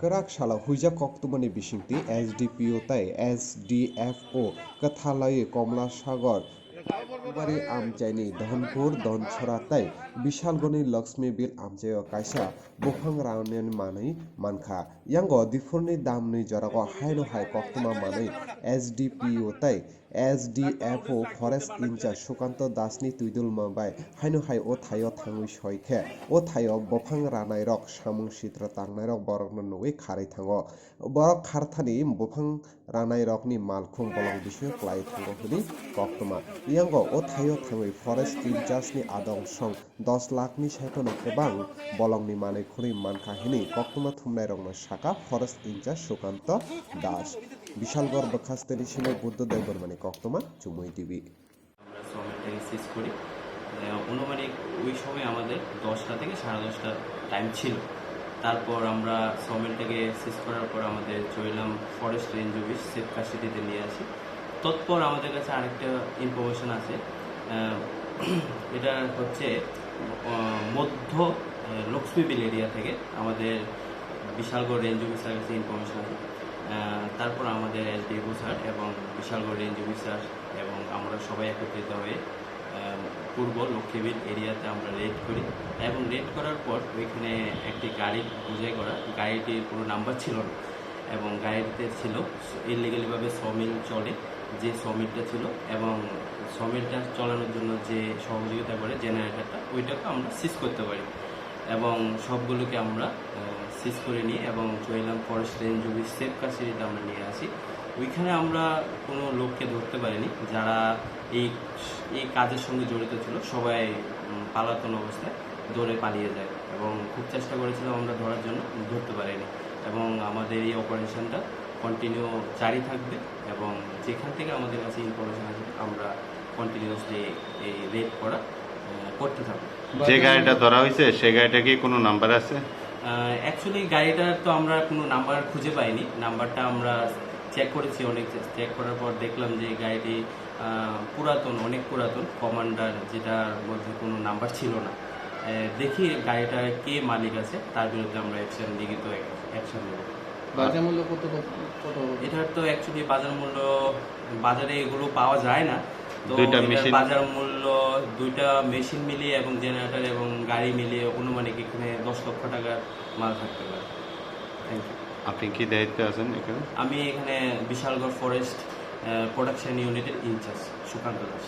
Kerak shala huija koktumani bisingti SDPO tai SDFO kathalai Komla Sagar বাড়ি আমচাইনি ধনপুর দনছড়া তাই বিশালগনি লক্ষ্মী বিল আমচাইও কাইসা বফাং রাউনিয়ন মাनै মানখা यांगो दिफुरनि दामनि जरागो हाइनो high कक्तमा मानै SDPO ताइ SDFO फरेस्ट इनचार्ज सुकान्त दासनि तुइदुल माबाय हाइनो हाइ ओ थायो थाङै सयखे ओ थायो बफां रानाय रक सामुं सित्र तांनाय रक बरकनो नगै खारै थाङो बरक खारथानि बफां रानाय रकनि मालखुं बलं बिसय क्लाय थाङो हुनि कक्तमा यांगो ओ थायो थाङै फरेस्ट इनचार्जनि आदं सं 10 लाखनि सायथनो गोबां बलंनि मानै खुरै मानखा हिनि कक्तमा थुमनाय रंनो साका फरेस्ट इनचार्ज सुकान्त दास বিশালগড় বখাস্তেনি সিনে বুদ্ধদেব বর্মানি কক্তমা চুমুই টিভি আমরা শ্রমিকটাকে শেষ করি অনুমানিক ওই সময় আমাদের 10টা থেকে 10:30টা টাইম ছিল। তারপর আমরা শ্রমিকটাকে শেষ করার পর আমাদের চইলাম ফরেস্ট রেঞ্জ অফিস সেফ কাস্টডিতে নিয়ে আসি। তৎপর আমাদের কাছে আরেকটা ইনফরমেশন আছে, এটা হচ্ছে মধ্য লক্ষ্মীবিল এরিয়া থেকে আমাদের বিশালগড় রেঞ্জ অফিসার কাছে ইনফরমেশন আছে। তারপর আমাদের SDFO স্যার এবং বিশালগড় রেঞ্জ অফিসার এবং আমরা সবাই একত্রিত হয়ে পূর্ব লক্ষ্মীবিল এরিয়াতে আমরা রেড করি এবং রেড করার পর ওইখানে একটি গাড়ি বুঝাই করা, গাড়িটির কোনো নাম্বার ছিল না এবং গাড়িতে ছিল ইলিগালিভাবে সমিল চলে, যে সমিলটা ছিল এবং সমিলটা চালানোর জন্য যে সহযোগিতা করে জেনারেটরটা ওইটাকে আমরা সিজ করতে পারি এবং সবগুলোকে আমরা সিজ করে নিই এবং চইলাম ফরেস্ট রেঞ্জ অফিস সেফ কাস্টডিতে আমরা নিয়ে আসি। ওইখানে আমরা কোনো লোককে ধরতে পারিনি যারা এই কাজের সঙ্গে জড়িত ছিল, সবাই পালাতন অবস্থায় দৌড়ে পালিয়ে যায় এবং খুব চেষ্টা করেছিলাম আমরা ধরার জন্য, ধরতে পারিনি এবং আমাদের এই অপারেশনটা কন্টিনিউ জারি থাকবে এবং যেখান থেকে আমাদের কাছে ইনফরমেশন আসবে আমরা কন্টিনিউসলি এই রেড করতে থাকবো। যে গাড়িটা ধরা হয়েছে সেই গাড়িটা কি কোনো নাম্বার আছে? অ্যাকচুয়ালি গাড়িটার তো আমরা কোনো নাম্বার খুঁজে পাইনি, নাম্বারটা আমরা চেক করেছি, অনেক চেক করার পর দেখলাম যে গাড়িটি পুরাতন, অনেক পুরাতন, কমান্ডার, যেটার মধ্যে কোনো নাম্বার ছিল না। দেখি গাড়িটা কে মালিক আছে তার বিরুদ্ধে আমরা লিখিত অ্যাকশন নেব। বাজার মূল্য কত? এটার তো অ্যাকচুয়ালি বাজার মূল্য, বাজারে এগুলো পাওয়া যায় না, তো বাজার মূল্য দুইটা মেশিন মিলিয়ে এবং জেনারেটর এবং গাড়ি মিলিয়ে অনুমানিক এখানে 10 লক্ষ টাকার মাল থাকতে পারে। Thank you. আপনি কি দায়িত্বে আছেন এখানে? আমি এখানে বিশালগড় ফরেস্ট প্রোডাকশন ইউনিটের ইনচার্জ সুকান্ত দাস।